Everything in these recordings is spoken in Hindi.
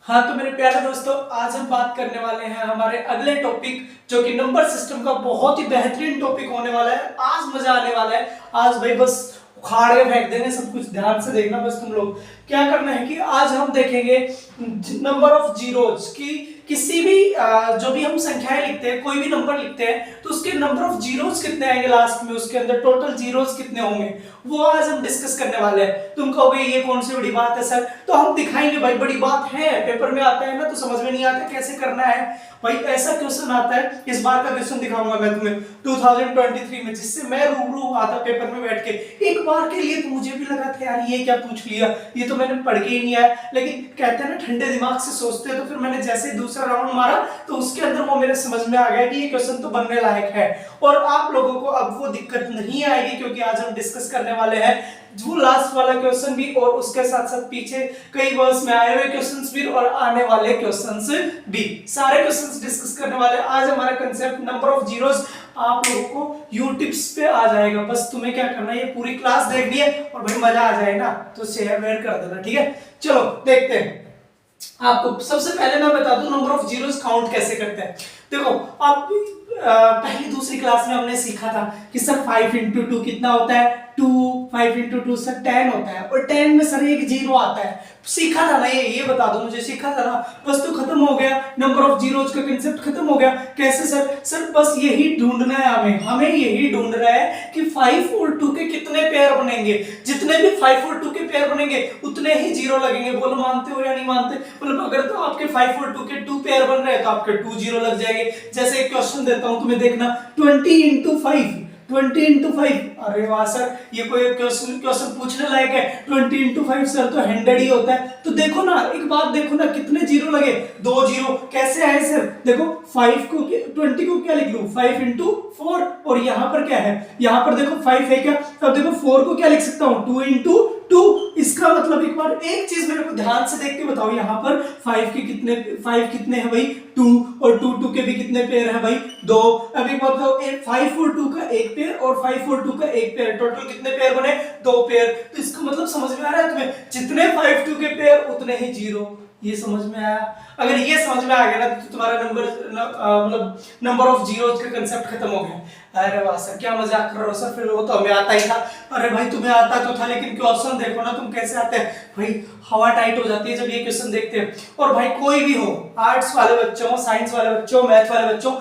हाँ तो मेरे प्यारे दोस्तों, आज हम बात करने वाले हैं हमारे अगले टॉपिक जो कि नंबर सिस्टम का बहुत ही बेहतरीन टॉपिक होने वाला है। आज मजा आने वाला है। आज भाई बस उखाड़ के फेंक देंगे सब कुछ। ध्यान से देखना बस तुम लोग। क्या करना है कि आज हम देखेंगे नंबर ऑफ जीरोज की किसी भी जो भी हम संख्याएं लिखते हैं, कोई भी नंबर लिखते हैं तो उसके नंबर ऑफ जीरोज कितने आएंगे लास्ट में, उसके अंदर टोटल जीरोज कितने होंगे, वो आज हम डिस्कस करने वाले हैं। तुम कहोगे ये कौन सी बड़ी बात है सर, तो हम दिखाएंगे भाई बड़ी बात है। पेपर में आता है ना तो समझ में नहीं आता कैसे करना है भाई। ऐसा क्वेश्चन आता है, इस बार का क्वेश्चन दिखाऊंगा मैं तुम्हें 2023 में, जिससे मैं रूबरू आता पेपर में बैठ के। एक बार के लिए तो मुझे भी लगा था यार ये क्या पूछ लिया, ये तो मैंने पढ़ के ही नहीं आया। लेकिन कहते हैं ना ठंडे दिमाग से सोचते हैं, तो फिर मैंने जैसे दूसरा राउंड मारा तो उसके अंदर वो मेरे समझ में आ गया कि ये क्वेश्चन तो बनने लायक है। और आप लोगों को अब वो दिक्कत नहीं आएगी, क्योंकि आज हम डिस्कस करने वाले हैं वो लास्ट वाला क्वेश्चन भी और उसके साथ साथ पीछे कई वर्ष में आए हुए क्वेश्चंस भी और आने वाले क्वेश्चंस भी, सारे क्वेश्चंस डिस्कस करने वाले हैं। आज हमारा कांसेप्ट नंबर ऑफ जीरोस आप लोगों को यूटिप्स पे आ जाएगा। बस तुम्हें क्या करना है, ये पूरी क्लास देखनी है और भाई मजा आ जाए ना तो शेयर वेयर कर देना, ठीक है। चलो देखते हैं। आपको सबसे पहले मैं बता दूं नंबर ऑफ जीरोस काउंट कैसे करते हैं। देखो आप पहली दूसरी क्लास में हमने सीखा था कि सर 5 इंटू 2 कितना होता है, 2 5 इंटू 2 सर 10 होता है, और 10 में सर एक जीरो आता है। सीखा था ना, ये बता दो मुझे, सीखा था ना। बस तो खत्म हो गया, नंबर ऑफ जीरोज का कांसेप्ट खत्म हो गया। कैसे सर बस यही ढूंढना है हमें यही ढूंढना है कि 5 और 2 के कितने पेयर बनेंगे। जितने भी 5 और 2 के पेयर बनेंगे उतने ही जीरो लगेंगे। बोलो मानते हो या नहीं मानते। मतलब अगर तो आपके 5 और 2 के 2 पेयर बन रहे हैं तो आपके 2 जीरो लग जाएंगे। जैसे एक क्वेश्चन देता हूं तुम्हें, देखना 20 इंटू 5। अरे वाह सर, ये कोई क्वेश्चन पूछने लायक है। 20 इंटू 5 सर तो 100 ही होता है। तो देखो ना, एक बात देखो ना, कितने जीरो लगे, 2 जीरो। कैसे आए सर, देखो 5 को 20 को क्या लिख लूं, 5 इंटू 4, और यहाँ पर क्या है, यहाँ पर देखो 5 है क्या, तब देखो 4 को क्या लिख सकता हूँ, 2 इंटू 2। इसका मतलब एक बार एक चीज मेरे को ध्यान से देख के बताओ, यहाँ पर 5 कितने हैं भाई, 2, और 2 के भी कितने पेयर है भाई, 2। अब एक बात बताओ, 5 और 2 का एक पेयर और 5 और 2 का एक पेयर, टोटल कितने पेयर बने, 2 पेयर। तो इसका मतलब समझ में आ रहा है तुम्हें, जितने 5 2 के पेयर उतने ही जीरो। ये समझ में आया। अगर ये समझ में आ गया ना तो तुम्हारा मतलब नंबर ऑफ जीरोज का कांसेप्ट खत्म हो गया। अरे वाह सर, क्या मजाक कर रहे हो सर, फिर वो तो हमें आता ही था। अरे भाई तुम्हें आता तो था, लेकिन क्वेश्चन देखो ना तुम कैसे आते हैं भाई। हवा टाइट हो जाती है जब ये क्वेश्चन देखते हैं। और भाई कोई भी हो, आर्ट्स वाले बच्चों, साइंस वाले बच्चों, मैथ वाले बच्चों,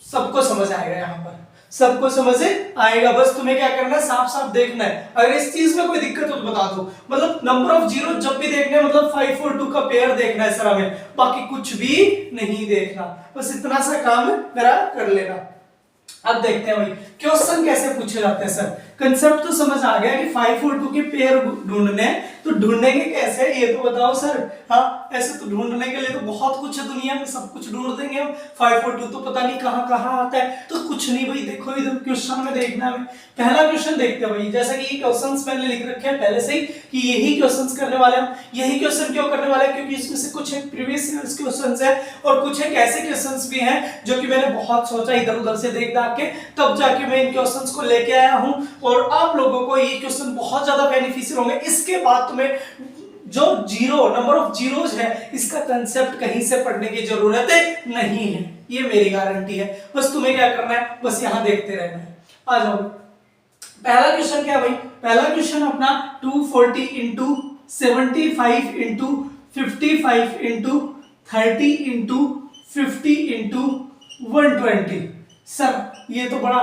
सबको समझ आएगा। यहाँ पर सबको समझ आएगा। बस तुम्हें क्या करना है, साफ साफ देखना है। अगर इस चीज में कोई दिक्कत हो तो बता दो। मतलब नंबर ऑफ जीरो जब भी देखना है, मतलब 5 और 2 का पेयर देखना है सर हमें, बाकी कुछ भी नहीं देखना। बस इतना सा काम मेरा कर लेना। अब देखते हैं भाई क्वेश्चन कैसे पूछे जाते हैं सर। कंसेप्ट तो समझ आ गया कि 5 और 2 के पेयर ढूंढने, तो ढूंढेंगे कैसे ये तो बताओ सर। हाँ, ऐसे तो ढूंढने के लिए तो बहुत कुछ है दुनिया में, सब कुछ ढूंढ देंगे हम। 5 और 2 तो पता नहीं कहाँ कहाँ आता है, तो कुछ नहीं भाई। देखो इधर क्वेश्चन में देखना है। पहला क्वेश्चन देखते हैं भाई। जैसा कि ये क्वेश्चंस मैंने लिख रखे हैं पहले से ही कि यही क्वेश्चंस करने वाले हम। यही क्वेश्चन क्यों करने वाले हैं, क्योंकि इसमें से कुछ एक प्रीवियस ईयर क्वेश्चंस है और कुछ एक ऐसे क्वेश्चंस भी हैं जो कि मैंने बहुत सोचा इधर उधर से देख दाख के, तब जाके मैं इन क्वेश्चंस को लेके आया हूं। और आप लोगों को ये क्वेश्चन बहुत ज्यादा बेनिफिशियल होंगे। इसके बाद तुम्हें जो जीरो नंबर ऑफ जीरोज है, इसका कंसेप्ट कहीं से पढ़ने की जरूरत नहीं है, ये मेरी गारंटी है। बस तुम्हें क्या करना है, बस यहां देखते रहना है। आ जाओ, पहला क्वेश्चन क्या भाई, पहला क्वेश्चन अपना 240 into 75 into 55 into 30 into 50 into 120। Sir ये तो बड़ा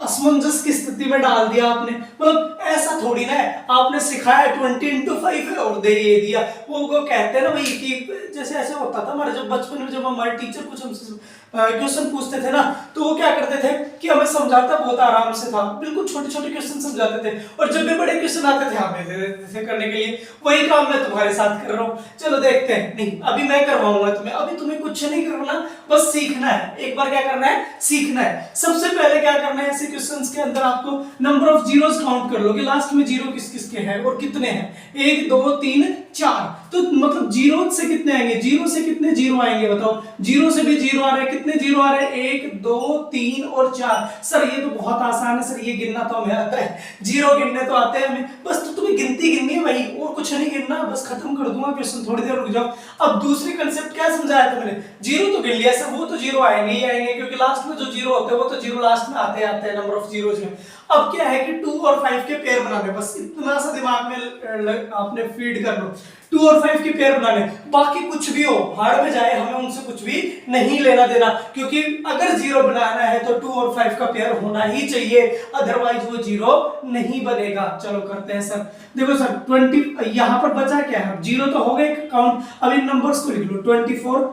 असमंजस की स्थिति में डाल दिया आपने। मतलब ऐसा थोड़ी ना है, आपने सिखाया 20 इंटू 5 है और दे दिया। वो कहते हैं ना भाई कि जैसे ऐसे होता था हमारे जब बचपन में, जब हमारे टीचर कुछ हमसे क्वेश्चन पूछते थे ना, तो वो क्या करते थे कि हमें समझाता बहुत आराम से था, बिल्कुल छोटे छोटे क्वेश्चन समझाते थे। और जब भी बड़े क्वेश्चन आते थे हमें दे देते थे करने के लिए। वही काम मैं तुम्हारे साथ कर रहा हूँ। चलो देखते हैं। नहीं, अभी मैं करवाऊंगा तुम्हें, अभी तुम्हें कुछ नहीं करना, बस सीखना है। एक बार क्या करना है, सीखना है। सबसे पहले क्या करना है, ऐसे क्वेश्चंस के अंदर आपको नंबर ऑफ जीरोस काउंट कर लो कि लास्ट में जीरो किस किस के हैं और कितने हैं। 1 2 3 4 तो मतलब जीरो से कितने आएंगे, जीरो से कितने जीरो आएंगे बताओ, जीरो से भी जीरो आ रहे हैं, कितने जीरो आ रहे हैं, 1 2 3 और 4। सर ये तो बहुत आसान है सर, ये गिनना तो हमें आता है, जीरो गिनने तो आते हैं हमें, बस तो तुम्हें गिनती गिननी है भाई, और कुछ नहीं गिनना, बस खत्म कर दूंगा क्वेश्चन, थोड़ी देर रुक जाओ। अब दूसरी कंसेप्ट क्या समझाया था मैंने, जीरो तो गिन लिया सर, वो तो जीरो आएंगे ही आएंगे, क्योंकि लास्ट में जो जीरो होते हैं वो तो जीरो लास्ट में आते हैं नंबर ऑफ जीरोज में। अब क्या है कि 2 और 5 के पेयर बनाने, बस इतना सा दिमाग में आपने फीड कर लो, 2 और 5 के पेयर बनाने, बाकी कुछ भी हो भाड़ में जाए, हमें उनसे कुछ भी नहीं लेना देना, क्योंकि अगर जीरो बनाना है तो 2 और 5 का पेयर होना ही चाहिए, अदरवाइज वो जीरो नहीं बनेगा। चलो करते हैं सर, देखो सर 20 यहां पर बचा क्या है, जीरो तो हो गए काउंट, अब इन नंबर्स को लिख लो, 24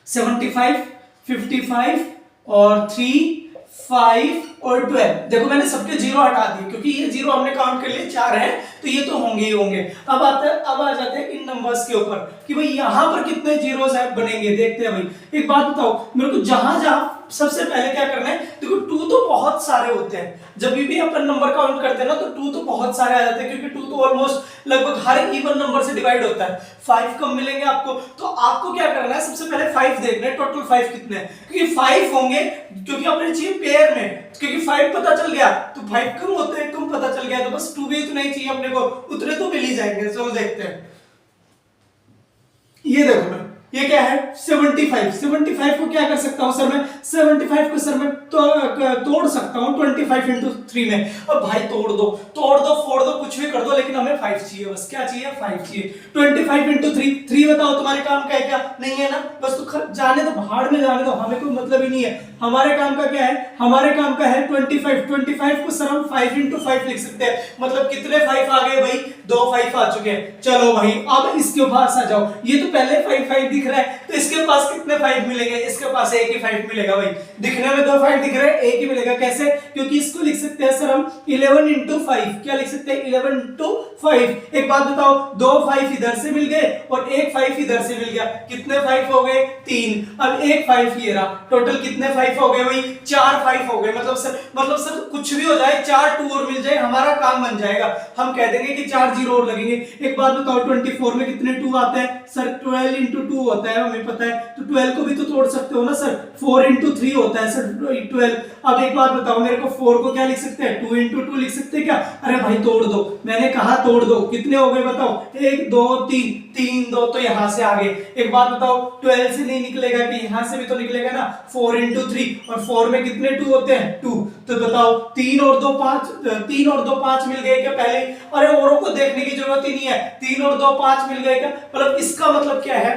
75 55 और 3 5 और 12। देखो मैंने सबके जीरो हटा दिए, क्योंकि ये जीरो हमने काउंट कर लिए 4 हैं, तो ये तो होंगे ही होंगे। अब आ जाते हैं इन नंबर्स के ऊपर कि भाई यहाँ पर कितने जीरोस बनेंगे, देखते हैं भाई। एक बात बताओ मेरे को, जहां जहां सबसे पहले क्या करना है, देखो 2 तो बहुत सारे होते हैं, जब भी अपन नंबर काउंट करते हैं ना तो 2 तो बहुत सारे आ जाते हैं, क्योंकि 2 तो ऑलमोस्ट लगभग हर इवन नंबर से डिवाइड होता है। 5 कम मिलेंगे आपको, तो आपको क्या करना है, सबसे पहले 5 देखना है, टोटल 5 कितने हैं, क्योंकि 5 होंगे, क्योंकि अपने चाहिए पेयर में, क्योंकि 5 पता चल गया तो 5 कम होते हैं, कम पता चल गया तो बस 2 भी उतना ही चाहिए अपने को, उतने तो मिल ही जाएंगे। चलो देखते हैं, ये देखो मैं, ये क्या है 75, 75 को क्या कर सकता हूं सर मैं, 75 को सर मैं तोड़ सकता हूं 25 इंटू 3 में। अब भाई तोड़ दो फोड़ दो कुछ भी कर दो, लेकिन हमें 5 चाहिए, बस क्या चाहिए 5 चाहिए। 25 इंटू 3 बताओ तुम्हारे काम का है क्या, नहीं है ना, बस तो जाने दो, भाड़ में जाने दो, हमें कोई मतलब ही नहीं है। हमारे काम का क्या है, हमारे काम का है 25 को सर हम 5 इंटू 5 लिख सकते हैं, मतलब कितने 5 आ गए भाई, 2 5 आ चुके हैं। चलो भाई अब इसके पास आ जाओ, ये तो पहले 5 दिख रहा है, तो इसके पास कितने 5 मिलेंगे, इसके पास एक ही 5 मिलेगा भाई, दिखने में 2 5 दिख रहे हैं, एक ही मिलेगा। कैसे, क्योंकि इसको लिख सकते हैं सर हम 11 इंटू 5, क्या लिख सकते हैं 11 इंटू 5। एक बात बताओ, 2 5 इधर से मिल गए और एक 5 इधर से मिल गया, कितने 5 हो गए 3, अब एक 5 ये रहा, टोटल कितने 5 हो गए भाई, 4 5 हो गए। मतलब सर कुछ भी हो जाए, 4 2 और मिल जाए, हमारा काम बन जाएगा, हम कह देंगे कि 4 जीरो और लगेंगे। एक बात बताओ 24 में कितने 2 आते हैं सर, 12 इंटू 2 होता है, हमें पता है, तो 12 को भी तो तोड़ सकते हो ना सर, 4 इंटू 3 होता है सर 12। अब एक बात बताओ मेरे को, 4 को क्या लिख सकते हैं, 2 इंटू 2 लिख सकते हैं क्या, अरे भाई तोड़ दो, मैंने कहा तोड़ दो, कितने हो गए बताओ, 1 2 3 3 2 तो यहां से आ गए। एक बात बताओ 12 से नहीं निकलेगा कि यहां से भी तो निकलेगा ना, 4 इंटू 3, और 4 में कितने 2 होते हैं 2, तो बताओ 3 और 2 5 मिल गए क्या पहले, अरे औरों को देखने की जरूरत ही नहीं है, 3 और 2 5 मिल गए क्या, मतलब इसका मतलब क्या है,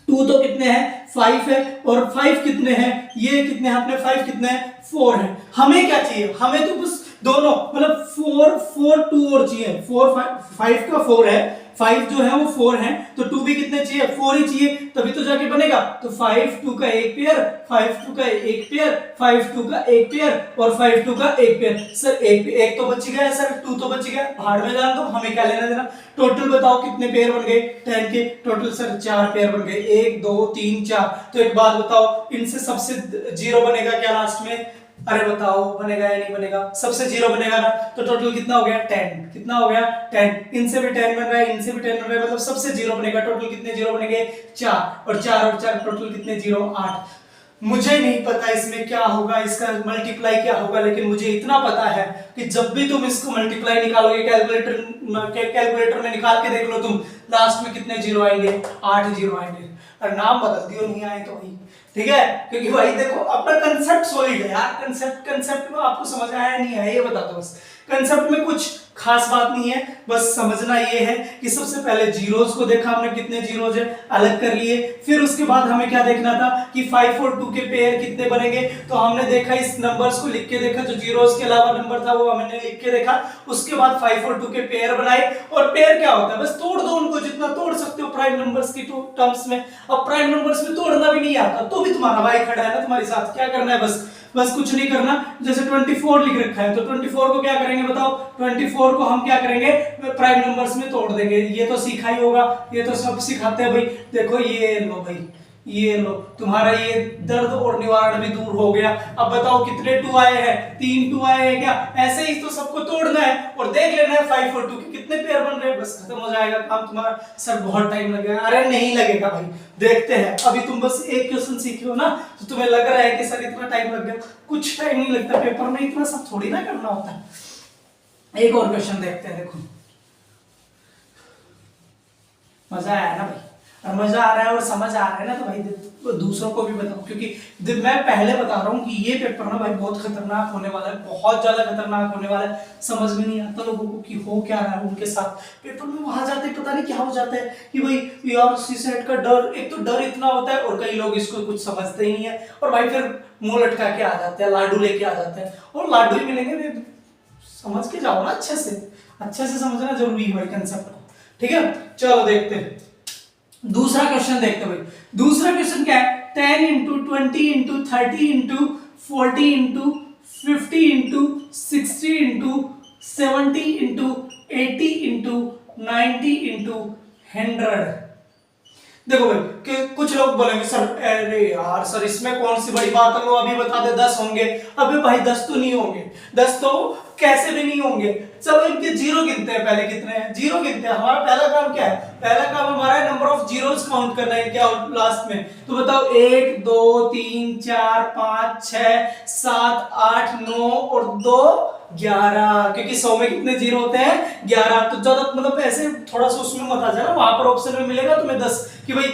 2 तो कितने हैं 5 है, और 5 कितने हैं, ये कितने हैं अपने 5 कितने हैं 4 है। हमें क्या चाहिए, हमें तो बस दोनों मतलब 4 2 और चाहिए, 4 5 का 4 है, 5 जो है वो 4 है, तो 2 भी कितने चाहिए 4 ही चाहिए, तभी तो जाके बनेगा। तो 5 2 का एक पेयर, 5 2 का एक पेयर, 5 2 का एक पेयर और 5 2 का एक पेयर। सर एक तो बच गया है सर, 2 तो बच गया, भाड़ में जान दो, हमें क्या लेना देना। टोटल बताओ कितने पेयर बन गए 10 के, टोटल सर 4 पेयर बन गए, 1 2 3 4। तो एक बात बताओ, इनसे सबसे जीरो बनेगा क्या लास्ट में, अरे बताओ बनेगा या नहीं बनेगा, सबसे जीरो बनेगा ना, तो टोटल कितना हो गया 10, कितना हो गया 10, इनसे भी 10 बन रहा है, इनसे भी 10 बन रहा है, मतलब सबसे जीरो बनेगा। टोटल कितने जीरो बनेंगे 4 और 4 टोटल कितने जीरो 8। मुझे नहीं पता इसमें क्या होगा, इसका मल्टीप्लाई क्या होगा, लेकिन मुझे इतना पता है कि जब भी तुम इसको मल्टीप्लाई निकालोगे कैलकुलेटर में निकाल के देख लो तुम, लास्ट में कितने जीरो आएंगे 8 जीरो आएंगे। और नाम बदल दियो नहीं आए तो वही ठीक है, क्योंकि भाई देखो अपना कंसेप्ट सॉलिड है यार, कंसेप्ट में आपको समझ आया नहीं है ये बता दो बस, कंसेप्ट में कुछ खास बात नहीं है, बस समझना ये है कि सबसे पहले जीरोस को देखा हमने, कितने जीरोस है अलग कर लिए, फिर उसके बाद हमें क्या देखना था कि 5 और 2 के पेयर कितने बनेंगे, तो हमने देखा इस नंबर्स को लिख के देखा, जो जीरोस के अलावा नंबर था वो हमने लिख के देखा, उसके बाद 5 और 2 के पेयर बनाए। और पेयर क्या होता है, बस तोड़ दो उनको, जितना तोड़ सकते हो प्राइम नंबर्स की टर्म्स में। अब प्राइम नंबर्स में तोड़ना भी नहीं आता तो भी तुम्हारा भाई खड़ा है ना तुम्हारे साथ, क्या करना है, बस कुछ नहीं करना। जैसे 24 लिख रखा है, तो 24 को क्या करेंगे बताओ, 24 को हम क्या करेंगे प्राइम नंबर्स में तोड़ देंगे, ये तो सीखा ही होगा, ये तो सब सिखाते हैं भाई। देखो ये लो भाई, ये लो तुम्हारा ये दर्द और निवारण भी दूर हो गया। अब बताओ कितने 2 आए हैं, 3 2 आए हैं क्या? ऐसे ही तो सबको तोड़ना है और देख लेना है 5 और 2 के कितने पेयर बन रहे हैं, बस खत्म हो जाएगा काम तुम्हारा। सर बहुत टाइम लगेगा, अरे नहीं लगेगा भाई, देखते हैं। अभी तुम बस एक क्वेश्चन सीखे हो ना, तो तुम्हें लग रहा है कि सर इतना टाइम लग गया, कुछ टाइम नहीं लगता पेपर में, इतना सब थोड़ी ना करना होता है। एक और क्वेश्चन देखते हैं, देखो मजा आया ना भाई, और मजा आ रहा है और समझ आ रहा है ना, तो भाई दूसरों को भी बताओ, क्योंकि मैं पहले बता रहा हूँ कि ये पेपर ना भाई बहुत खतरनाक होने वाला है, बहुत ज्यादा खतरनाक होने वाला है। समझ में नहीं आता लोगों को कि हो क्या रहा है उनके साथ पेपर में, वहां जाते पता नहीं क्या हो जाता है कि भाई यार सुसाइड का डर, एक तो डर इतना होता है और कई लोग इसको कुछ समझते ही नहीं है, और भाई फिर मुंह लटका के आ जाते हैं, लाडू लेके आ जाते हैं, और लाडू ही मिलेंगे। समझ के जाओ ना, अच्छे से समझना जरूरी है भाई कंसेप्ट को, ठीक है। चलो देखते हैं दूसरा क्वेश्चन, देखते हैं भाई दूसरा क्वेश्चन क्या है। 10 into 20 into 30 into 40 into 50 into 60 into 70 into 80 into 90 into 100। देखो भाई कि कुछ लोग बोलेंगे सर अरे यार सर इसमें कौन सी बड़ी बात है, लो अभी बता दे 10 होंगे। अबे भाई 10 तो नहीं होंगे, 10 तो कैसे भी नहीं होंगे। चलो इनके जीरो गिनते हैं, पहले कितने हैं, जीरो गिनते हैं। हमारा पहला काम क्या है, पहला काम हमारा है नंबर ऑफ जीरोस काउंट करना है क्या लास्ट में। तो बताओ 1 2 3 4 5 6 7 8 9 और 2 11, क्योंकि 100 में कितने जीरो होते हैं 11। तो ज्यादा मतलब ऐसे थोड़ा सा उसमें मत आ जाना, वहां पर ऑप्शन में मिलेगा तुम्हें 10 कि भाई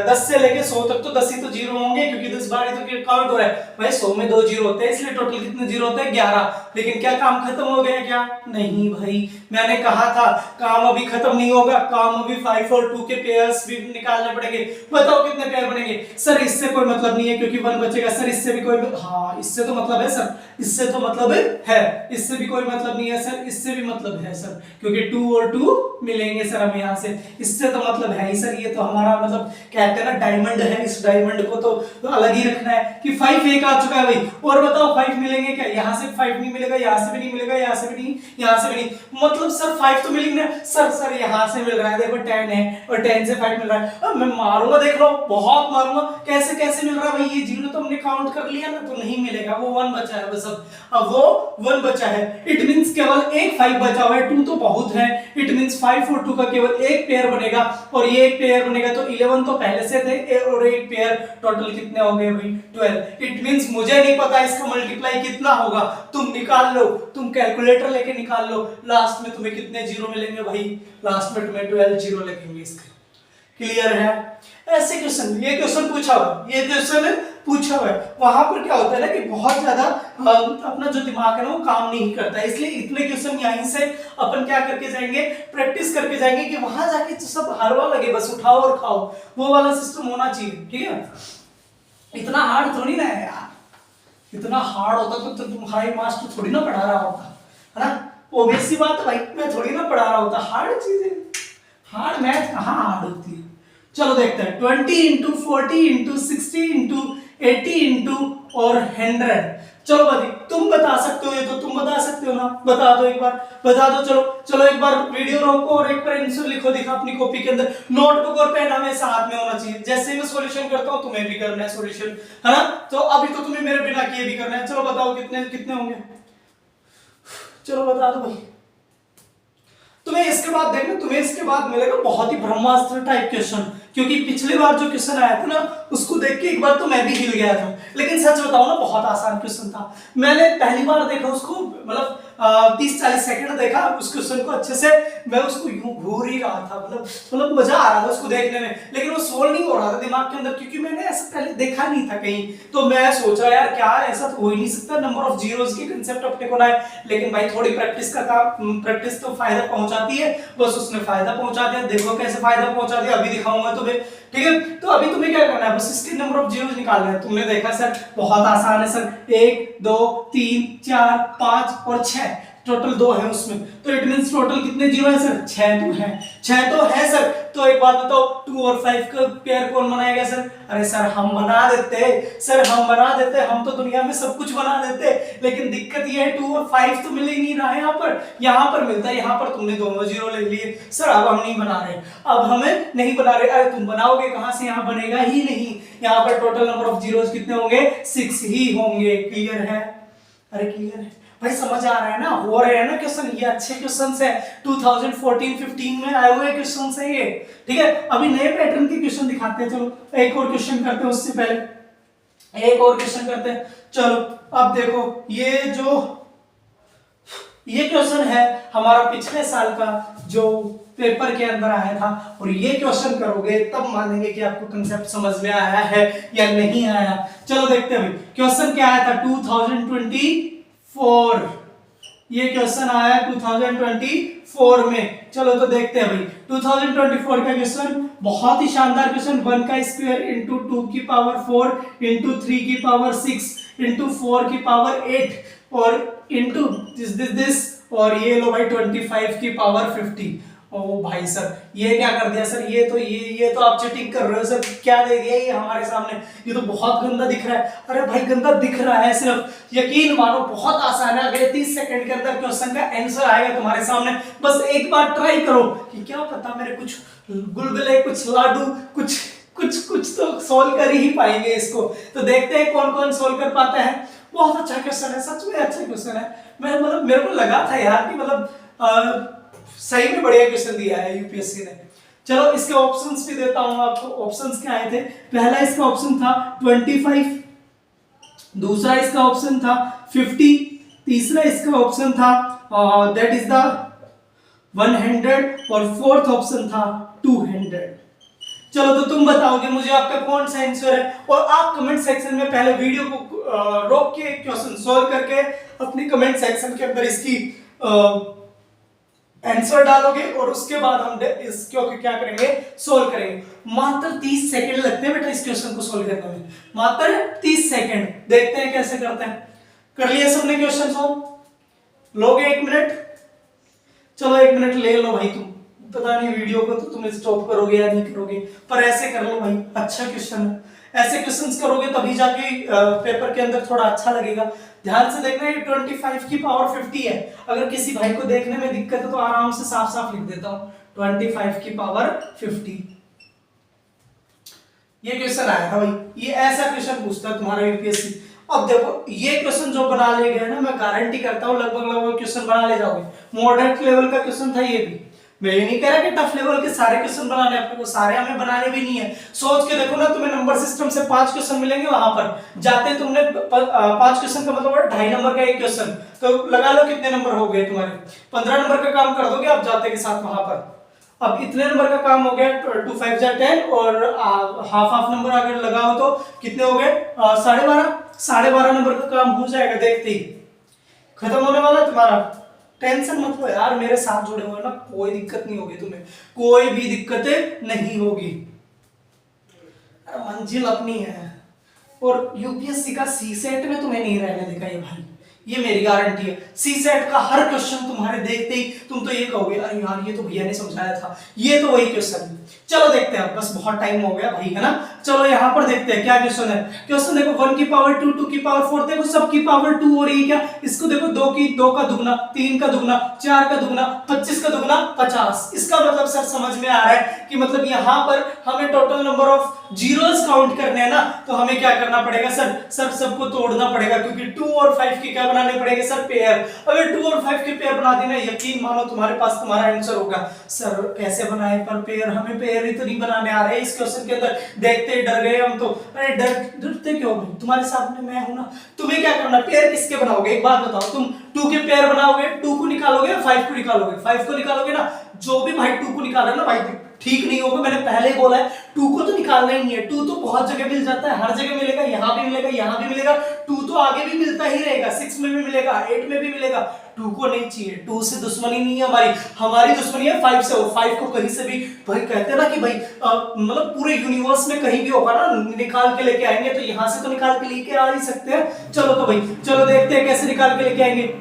10 से लेके 100 तक तो 10 ही तो जीरो होंगे, क्योंकि 10 बार ही तो काउंट हो रहा है भाई। 100 में 2 जीरो होते हैं, इसलिए टोटल कितने जीरो होते हैं 11। लेकिन क्या काम खत्म हो गया क्या? नहीं भाई, मैंने कहा था काम अभी खत्म नहीं होगा, काम अभी 5 और 2 के पेयर्स भी निकालने पड़ेंगे। बताओ कितने पेयर बनेंगे। सर इससे कोई मतलब नहीं है क्योंकि 1 बचेगा। सर इससे भी कोई, हाँ इससे तो मतलब है सर, इससे तो मतलब है, इससे भी कोई मतलब नहीं है सर, इससे भी मतलब है सर, क्योंकि 2 और 2 मिलेंगे सर हमें यहाँ से, इससे तो मतलब है ही सर। ये तो हमारा मतलब कहते हैं ना डायमंड है, इस डायमंड को तो अलग ही रखना है कि 5 एक आ चुका है भाई। और बताओ 5 मिलेंगे क्या? यहाँ से 5 नहीं मिलेगा, यहाँ से भी नहीं मिलेगा, यहाँ से भी नहीं, यहाँ से भी नहीं, मतलब सर 5 तो मिलेंगे सर यहाँ से मिल रहा है, देखो 10 है और 10 से 5 मिल रहा है। अब मैं मारूंगा, देख लो बहुत मारूंगा, कैसे कैसे मिल रहा है भाई। ये जीरो तो हमने काउंट कर लिया ना, तो नहीं मिलेगा, वो 1 बचा है बस। अब वो 1 बचा है, इट मींस केवल एक 5 बचा हुआ है, 2 तो बहुत है। इट मींस 5 और 2 का केवल एक पेयर बनेगा, और ये एक पेयर बनेगा तो 11 तो पहले से थे, और एक पेयर, टोटल कितने हो गए भाई 12। इट मींस मुझे नहीं पता इसका मल्टीप्लाई कितना होगा, तुम निकाल लो, तुम कैलकुलेटर लेके निकाल लो, लास्ट में तुम्हें कितने जीरो मिलेंगे भाई, लास्ट में तुम्हें 12 जीरो लगेंगे इसके। क्लियर है? ऐसे क्वेश्चन, ये क्वेश्चन पूछा हुआ, ये क्वेश्चन पूछा हुआ है। वहां पर क्या होता है ना कि बहुत ज्यादा अपना जो दिमाग है ना वो काम नहीं करता है, इसलिए इतने क्वेश्चन यहीं से अपन क्या करके जाएंगे, प्रैक्टिस करके जाएंगे कि वहां जाके तो सब हरवा लगे, बस उठाओ और खाओ, वो वाला सिस्टम होना चाहिए। ठीक है, इतना हार्ड थोड़ी ना है यार, इतना हार्ड होता तो तुम्हारे मास्टर थोड़ी ना पढ़ा रहा होता, है ना। ओबीएस सी बात है भाई, मैं थोड़ी ना पढ़ा रहा होता हार्ड चीजें, हार्ड मैथ कहाँ हार्ड होती है। चलो देखते हैं 20 इंटू 40 इंटू 60 इंटू 80 इंटू और 100। चलो भाई तुम बता सकते हो, ये तो तुम बता सकते हो ना, बता दो एक बार, बता दो। चलो चलो एक बार वीडियो रोको और एक बार आंसर लिखो, दिखा अपनी कॉपी के अंदर, नोटबुक और पेन हमेशा हाथ में होना चाहिए। जैसे मैं सॉल्यूशन करता हूँ तुम्हें भी करना है सॉल्यूशन, है ना। तो अभी तो तुम्हें मेरे बिना किए भी करना है। चलो बताओ कितने कितने होंगे, चलो बता दो भाई। तुम्हें इसके बाद देखना, तुम्हें इसके बाद मिलेगा बहुत ही ब्रह्मास्त्र टाइप क्वेश्चन, क्योंकि पिछली बार जो क्वेश्चन आया था ना उसको देख के एक बार तो मैं भी हिल गया था, लेकिन सच बताऊं ना बहुत आसान क्वेश्चन था। मैंने पहली बार देखा उसको, मतलब 30-40 सेकंड देखा उस क्वेश्चन को अच्छे से, मैं उसको यूं घूर ही रहा था, मतलब मजा आ रहा था उसको देखने में, लेकिन वो सोल्व नहीं हो रहा था दिमाग के अंदर, क्योंकि मैंने ऐसा पहले देखा नहीं था कहीं। तो मैं सोच रहा यार क्या ऐसा तो हो ही नहीं सकता, नंबर ऑफ जीरोस की कंसेप्ट अपने को ना है। लेकिन भाई थोड़ी प्रैक्टिस का काम, प्रैक्टिस तो फायदा पहुंचाती है, बस उसने फायदा पहुंचा दिया। देखो कैसे फायदा पहुंचा दिया, अभी दिखाऊंगा तुम्हें। ठीक है, तो अभी तुम्हें क्या करना है, बस इसके नंबर ऑफ जीरोस निकालना है। तुमने देखा सर बहुत आसान है सर, 1 2 3 4 5 और 6, टोटल 2 है उसमें, तो इट मींस टोटल कितने जीरो है सर? 6 तो है, 6 तो है सर। तो एक बात बताओ, 2 और 5 का पेयर कौन बनाएगा सर? अरे सर हम बना देते सर, हम बना देते, हम तो दुनिया में सब कुछ बना देते, लेकिन दिक्कत ये है 2 और 5 तो मिल ही नहीं रहा है यहाँ पर मिलता है, यहाँ पर तुमने दोनों जीरो ले लिए सर, अब हम नहीं बना रहे, अब हमें नहीं बना रहे। अरे तुम बनाओगे कहां से, यहाँ बनेगा ही नहीं, यहाँ पर टोटल नंबर ऑफ जीरोस कितने होंगे? 6 ही होंगे। क्लियर है? अरे क्लियर है भाई, समझ आ रहा है ना, हो रहे हैं ना क्वेश्चन, ये अच्छे क्वेश्चंस हैं, 2014-15 में आए हुए क्वेश्चंस हैं ये। ठीक है, अभी नए पैटर्न के क्वेश्चन दिखाते हैं, चलो एक और क्वेश्चन करते हैं, उससे पहले एक और क्वेश्चन करते हैं। चलो अब देखो, ये क्वेश्चन है हमारा पिछले साल का जो पेपर के अंदर आया था, और ये क्वेश्चन करोगे तब मानेंगे कि आपको कांसेप्ट समझ में आया है या नहीं आया। चलो देखते हैं भाई, क्वेश्चन क्या आया था 2024, ये क्वेश्चन आया 2024 में। चलो तो देखते हैं भाई, 2024 का क्वेश्चन बहुत ही शानदार क्वेश्चन, 1 का स्क्वायर इंटू 2 की पावर 4 इंटू 3 की पावर 6 इंटू 4 की पावर 8 और इंटू दिस और ये लो भाई 25 की पावर 50। ओ भाई सर, ये क्या कर दिया सर, ये तो आप चीटिंग कर रहे हो सर, क्या दे दिया ये हमारे सामने, ये तो बहुत गंदा दिख रहा है। अरे भाई गंदा दिख रहा है सिर्फ, यकीन मानो बहुत आसान है, अगले 30 सेकंड के अंदर क्वेश्चन का आंसर आएगा तुम्हारे सामने, बस एक बार ट्राई करो कि क्या पता मेरे कुछ गुलगुले, कुछ लाडू, कुछ तो सोल्व कर ही पाएंगे इसको। तो देखते हैं कौन कौन सोल्व कर पाता है। बहुत अच्छा क्वेश्चन है, सच में अच्छा क्वेश्चन है। मैं मतलब मेरे को लगा था यार कि मतलब सही में बढ़िया क्वेश्चन दिया है यूपीएससी ने। चलो इसके ऑप्शंस भी देता हूं आपको, ऑप्शंस क्या आए थे। पहला इसका ऑप्शन था 25, दूसरा इसका ऑप्शन था 50, तीसरा इसका ऑप्शन था दैट इज द 100 और फोर्थ ऑप्शन था 200। चलो तो तुम बताओगे मुझे आपका कौन सा आंसर है, और आप कमेंट सेक्शन में पहले वीडियो को रोक के क्वेश्चन सॉल्व करके अपनी कमेंट सेक्शन के अंदर इसकी आंसर डालोगे, और उसके बाद हम इसको क्या करेंगे, सोल्व करेंगे। मात्र 30 सेकंड लगते हैं बेटा इस क्वेश्चन को सोल्व करने में, मात्र 30 सेकंड। देखते हैं कैसे करते हैं। कर लिया सबने क्वेश्चन सॉल्व? लोगे 1 मिनट? चलो 1 मिनट ले लो भाई, तुम पता नहीं वीडियो को तो तुम स्टॉप करोगे या नहीं करोगे, पर ऐसे कर लो भाई, अच्छा क्वेश्चन है। ऐसे क्वेश्चंस करोगे तभी जाके पेपर के अंदर थोड़ा अच्छा लगेगा। ध्यान से देखना, ये 25 की पावर 50 है। अगर किसी भाई को देखने में दिक्कत है तो आराम से साफ साफ लिख देता हूं, 25 की पावर 50। ये क्वेश्चन आया था भाई, ये ऐसा क्वेश्चन पूछता है तुम्हारा यूपीएससी। अब देखो ये क्वेश्चन जो बना ले गए ना, मैं गारंटी करता हूं लगभग क्वेश्चन बना ले जाओगे। मॉडरेट लेवल का क्वेश्चन था ये भी, मैं ये नहीं कह रहा कि टफ लेवल के सारे क्वेश्चन बनाने, अपने को सारे हमें बनाने भी नहीं है। सोच के देखो ना, तुम्हें नंबर सिस्टम से 5 क्वेश्चन मिलेंगे, वहां पर जाते तुमने 5 क्वेश्चन का मतलब 2.5 नंबर का एक क्वेश्चन, तो लगा लो कितने नंबर हो गए तुम्हारे, 15 नंबर का काम कर दोगे आप जाते के साथ वहां पर। अब इतने नंबर का काम हो गया, 2 5 जा 10 और हाफ नंबर अगर लगाओ तो कितने हो गए, 12.5 नंबर का काम हो जाएगा, देखते ही खत्म होने वाला तुम्हारा। टेंशन मत लो यार, मेरे साथ जुड़े हुए ना, कोई दिक्कत नहीं होगी तुम्हें, कोई भी दिक्कतें नहीं होगी, मंजिल अपनी है। और यूपीएससी का सी सेट में तुम्हें नहीं रहने देगा ये भाई, ये मेरी गारंटी है। सी सेट का हर क्वेश्चन तुम्हारे देखते ही तुम तो ये कहोगे अरे यार ये तो भैया ने समझाया था, ये तो वही क्वेश्चन है। चलो देखते हैं, बस बहुत टाइम हो गया भाई, है ना। चलो यहाँ पर देखते हैं क्या क्वेश्चन है। क्वेश्चन देखो 1 की पावर 2, 2 की पावर 4, देखो सबकी पावर 2 हो रही है क्या, इसको देखो 2 का दुगना, 3 का दुगना, 4 का दुगना, 25 का दुगना 50। इसका मतलब सर समझ में आ रहा है कि मतलब यहाँ पर हमें total number of zeros count करने हैं ना, तो हमें क्या करना पड़ेगा सर सबको तोड़ना पड़ेगा, क्योंकि 2 और 5 के क्या बनाने पड़ेंगे सर, पेयर। अगर 2 और 5 के पेयर बना देना, यकीन मानो तुम्हारे पास तुम्हारा आंसर होगा। सर कैसे बनाए पर पेयर, हमें पेयर ही तो नहीं बनाने आ रहे इस क्वेश्चन के अंदर, देखते ही डर गए हम तो। अरे डरते क्यों भाई, तुम्हारे सामने मैं हूं ना। तुम्हें क्या करना, पेयर किसके बनाओगे, एक बात बताओ, तुम 2 के पेयर बनाओगे, 2 को निकालोगे, 5 को निकालोगे, 5 को निकालोगे ना, जो भी भाई 2 को निकाल रहा है ना भाई ठीक नहीं होगा, मैंने पहले ही बोला है 2 को तो निकालना ही नहीं है। 2 तो बहुत जगह मिल जाता है, हर जगह मिलेगा, यहाँ भी मिलेगा, यहाँ भी मिलेगा, 2 तो आगे भी मिलता ही रहेगा, 6 में भी मिलेगा, 8 में भी मिलेगा। 2 को नहीं चाहिए, 2 से दुश्मनी नहीं है हमारी दुश्मनी है 5 से। और 5 को कहीं से भी भाई कहते हैं ना कि भाई मतलब पूरे यूनिवर्स में कहीं भी होगा ना, निकाल के लेके आएंगे, तो यहाँ से तो निकाल के लेके आ ही सकते हैं। चलो तो भाई चलो देखते हैं कैसे निकाल के लेके आएंगे।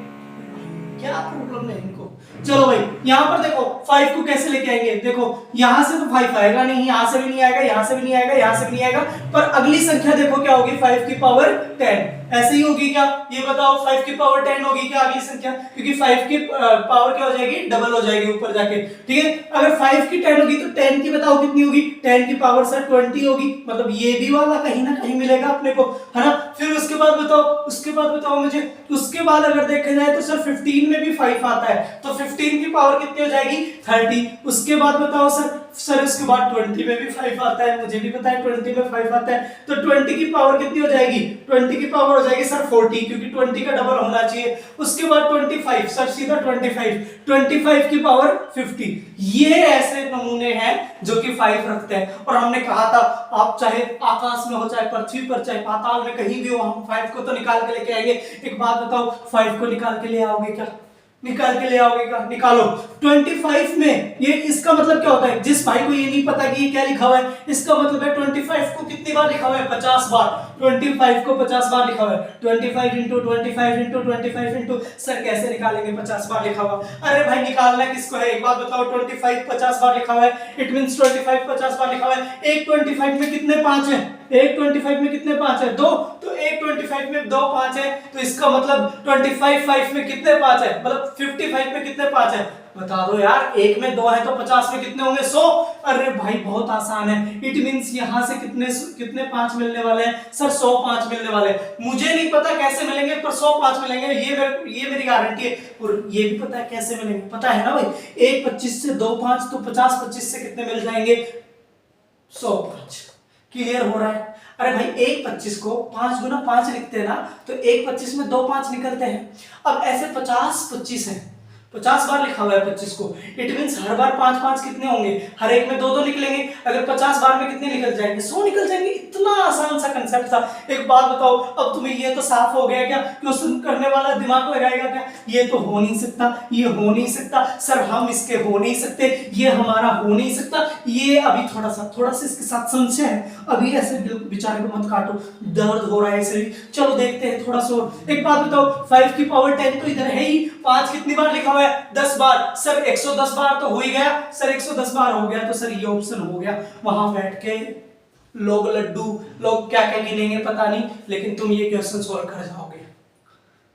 क्या प्रॉब्लम है इनको। चलो भाई यहाँ पर देखो 5 को कैसे लेके आएंगे, देखो यहां से तो 5 आएगा नहीं, यहां से भी नहीं आएगा, यहां से भी नहीं आएगा, यहां से भी नहीं आएगा, पर अगली संख्या देखो क्या होगी, 5 की पावर 10 ऐसे ही होगी क्या, ये बताओ 5 की पावर 10 होगी क्या अगली संख्या, क्योंकि 5 की पावर क्या हो जाएगी, डबल हो जाएगी ऊपर जाके, ठीक है। अगर 5 की 10 होगी तो 10 की बताओ कितनी होगी, 10 की पावर सर 20 होगी, मतलब ये भी वाला कहीं ना कहीं मिलेगा अपने को, है ना। फिर उसके बाद बताओ मुझे, उसके बाद अगर देखा जाए तो सर 15 में भी 5 आता है, तो 15 की पावर कितनी हो जाएगी 30। उसके बाद बताओ सर उसके बाद 20 में भी 5 आता है, मुझे भी पता है 20 में 5 आता है, तो 20 की पावर कितनी हो जाएगी, 20 की पावर हो जाएगी सर 40, क्योंकि 20 का डबल होना चाहिए। उसके बाद 25 सर सीधा 25 की पावर 50। ये ऐसे नमूने हैं जो कि 5 रखते हैं, और हमने कहा था आप चाहे आकाश में हो, चाहे पृथ्वी पर, चाहे पाताल में, कहीं भी हो, हम 5 को तो निकाल के लेके आएंगे। एक बात बताओ 5 को निकाल के ले आओगे क्या, निकाल के ले आओगे क्या, निकालो। 25 में ये इसका मतलब क्या होता है, जिस भाई को ये नहीं पता कि ये क्या लिखा हुआ है, इसका मतलब है 25 को कितनी बार लिखा हुआ है, 50 बार। 25 को 50 बार लिखा हुआ है, 25 इंटू 25 इंटू सर कैसे निकालेंगे 50 बार लिखा हुआ। अरे भाई निकालना किसको है, एक बात बताओ, 25 50 बार लिखा हुआ है, इट मींस 25 50 बार लिखा हुआ है। एक 25 में कितने 5 हैं, एक 25 में कितने 5 है, 2, तो एक 25 में 2 5 है, तो इसका मतलब 25 5 में कितने 5 है, मतलब 55 में कितने 5 है, बता दो यार। एक में 2 है तो 50 में कितने होंगे, 100। अरे भाई बहुत आसान है, इट मींस यहां से कितने 5 मिलने वाले हैं सर, 100 5 मिलने वाले हैं। मुझे नहीं पता कैसे मिलेंगे, पर 100 5 मिलेंगे, ये मेरी गारंटी है। और ये भी पता है कैसे मिलेंगे, पता है ना भाई, 1 25 से 2 5, तो 50 25 से कितने मिल जाएंगे, 100 5। क्लियर हो रहा है। अरे भाई 1 25 को 5 गुना 5 लिखते हैं ना, तो 1 25 में 2 5 निकलते हैं। अब ऐसे 50 25 है, 50 बार लिखा हुआ है 25 को, इट मींस हर बार 5 5 कितने होंगे, हर एक में 2 2 निकलेंगे। अगर 50 बार में कितने निकल जाएंगे, 100 निकल जाएंगे। इतना आसान सा कंसेप्ट था। एक बात बताओ, अब तुम्हें ये तो साफ हो गया क्या, क्वेश्चन करने वाला दिमाग लगाएगा क्या, ये तो हो नहीं सकता, ये हो नहीं सकता सर, हम इसके हो नहीं सकते, ये हमारा हो नहीं सकता, ये अभी थोड़ा सा इसके साथ संशय है, अभी ऐसे बेचारे को मत काटो, दर्द हो रहा है इसे। चलो देखते हैं थोड़ा सा। एक बात बताओ, 5 की पावर 10 तो इधर है ही, 5 कितनी बार लिखा हुआ है, 10 बार। सर 110 बार तो हो ही गया, सर 110 बार हो गया, तो सर ये ऑप्शन हो गया। वहां बैठ के लोग लोग क्या क्या गिनेंगे पता नहीं, लेकिन तुम ये क्वेश्चन सॉल्व कर जाओगे।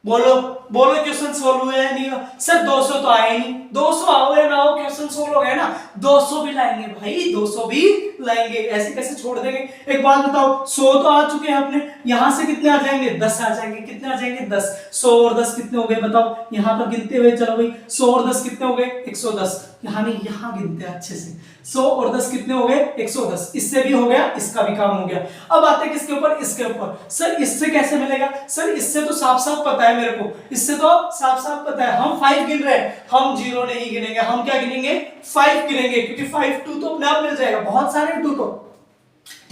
बोलो क्वेश्चन सॉल्व हुआ है नहीं, सर 200 तो आए नहीं, 200 आओ या ना हो क्वेश्चन सॉल्व हो गया ना, 200 भी लाएंगे भाई, 200 भी लाएंगे, ऐसे कैसे छोड़ देंगे। एक बात बताओ, 100 तो आ चुके हैं अपने, यहां से कितने आ जाएंगे, 10 आ जाएंगे, कितने आ जाएंगे 10। 100 और 10 कितने हो गए बताओ, यहां पर गिनते हुए चलो भाई, 100 और 10 कितने हो गए, 110। यहां नहीं, यहां गिनते हैं अच्छे से, 100 और 10 कितने हो गए, 110। इससे भी हो गया, इसका भी काम हो गया। अब आते हैं किसके ऊपर, इसके ऊपर। सर इससे कैसे मिलेगा, सर इससे तो साफ साफ पता है मेरे को, इससे तो साफ साफ पता है, हम 5 गिन रहे हैं, हम 0 नहीं गिनेंगे, हम क्या गिनेंगे, 5 गिनेंगे, क्योंकि 5 2 तो अपने आप मिल जाएगा, बहुत सारे 2 तो,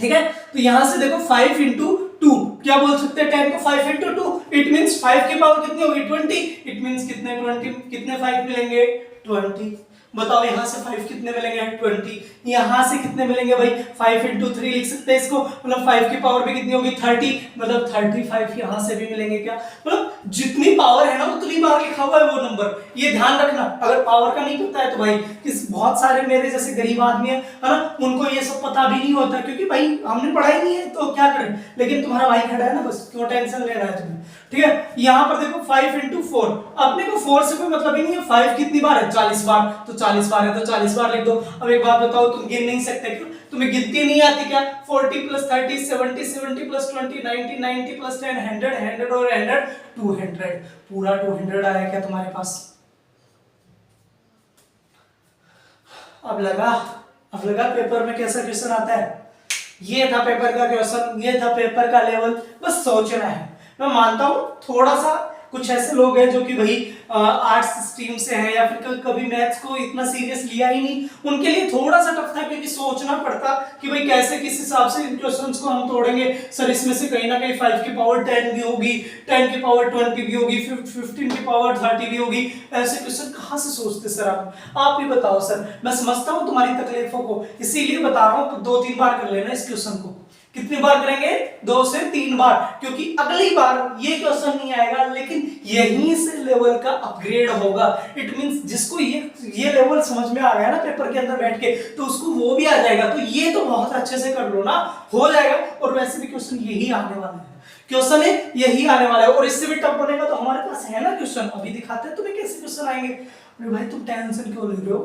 ठीक है। तो यहां से देखो 5 इंटू 2, क्या बोल सकते हैं, 10 को 5 इंटू 2, इट मींस 5 की पावर कितनी होगी, 20, इट मींस कितने 20, कितने 5 मिलेंगे, 20। बताओ यहां से 5 कितने मिलेंगे, 20। यहां से कितने मिलेंगे भाई, 5 इंटू 3 लिख सकते हैं इसको, मतलब 5 की पावर भी कितनी होगी, 30, मतलब 35 यहां से भी मिलेंगे। क्या मतलब जितनी पावर है ना उतनी बार लिखा हुआ है वो नंबर, ये ध्यान रखना। अगर पावर का नहीं पता है तो भाई बहुत सारे मेरे जैसे गरीब आदमी है ना, उनको ये सब पता भी नहीं होता, क्योंकि भाई हमने पढ़ाई नहीं है तो क्या करें। लेकिन तुम्हारा भाई खड़ा है ना, बस क्यों टेंशन ले रहा है तुम्हें, ठीक है। यहां पर देखो 5 इंटू 4, अपने को 4 से कोई मतलब ही नहीं है, 5 कितनी बार है, 40 बार, तो 40 बार है तो 40 बार लिख दो। अब एक बात बताओ, तुम गिन नहीं सकते क्यों, तुम्हें गिनती नहीं आती क्या, 40 प्लस 30 70 70 प्लस 20 90 90 प्लस 10 100 100 और 100 200, पूरा 200 आया क्या तुम्हारे पास। अब लगा पेपर में कैसा क्वेश्चन आता है। ये था पेपर का क्वेश्चन, ये था पेपर का लेवल, बस सोचना है। मैं मानता हूं थोड़ा सा कुछ ऐसे लोग हैं जो कि भाई आर्ट्स स्ट्रीम से हैं या फिर कभी मैथ्स को इतना सीरियस लिया ही नहीं, उनके लिए थोड़ा सा टफ था, क्योंकि सोचना पड़ता कि भाई कैसे किस हिसाब से इन क्वेश्चंस को हम तोड़ेंगे। सर इसमें से कहीं ना कहीं 5 की पावर 10 भी होगी, 10 की पावर 20 भी होगी, 15 की पावर 30 भी होगी, ऐसे क्वेश्चन कहाँ से सोचते सर आप ही बताओ सर। मैं समझता हूँ तुम्हारी तकलीफों को, इसीलिए बता रहा हूँ 2-3 बार कर लेना इस क्वेश्चन को। कितनी बार करेंगे? 2 से 3 बार, क्योंकि अगली बार ये क्वेश्चन नहीं आएगा, लेकिन यहीं से लेवल का अपग्रेड होगा। इट मींस जिसको ये लेवल समझ में आ गया ना पेपर के अंदर बैठ के, तो उसको वो भी आ जाएगा। तो ये तो बहुत अच्छे से कर लो ना, हो जाएगा। और वैसे भी क्वेश्चन यही आने वाला है, क्वेश्चन है यही आने वाला है, और इससे भी टफ बनेगा। तो हमारे पास है ना क्वेश्चन, अभी दिखाते हैं तुम्हें कैसे क्वेश्चन आएंगे। अरे भाई तुम टेंशन क्यों ले रहे हो,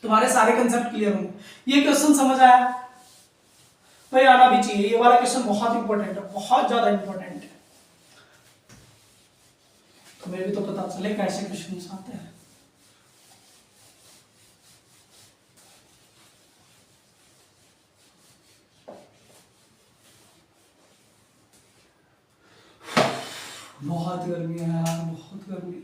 तुम्हारे सारे कंसेप्ट क्लियर होंगे। ये क्वेश्चन समझ आया भाई, आना भी चाहिए। ये वाला क्वेश्चन बहुत इंपॉर्टेंट है, बहुत ज्यादा इंपॉर्टेंट है। तुम्हें भी तो पता चले कैसे क्वेश्चन आते हैं। बहुत गर्मी है यार, बहुत गर्मी।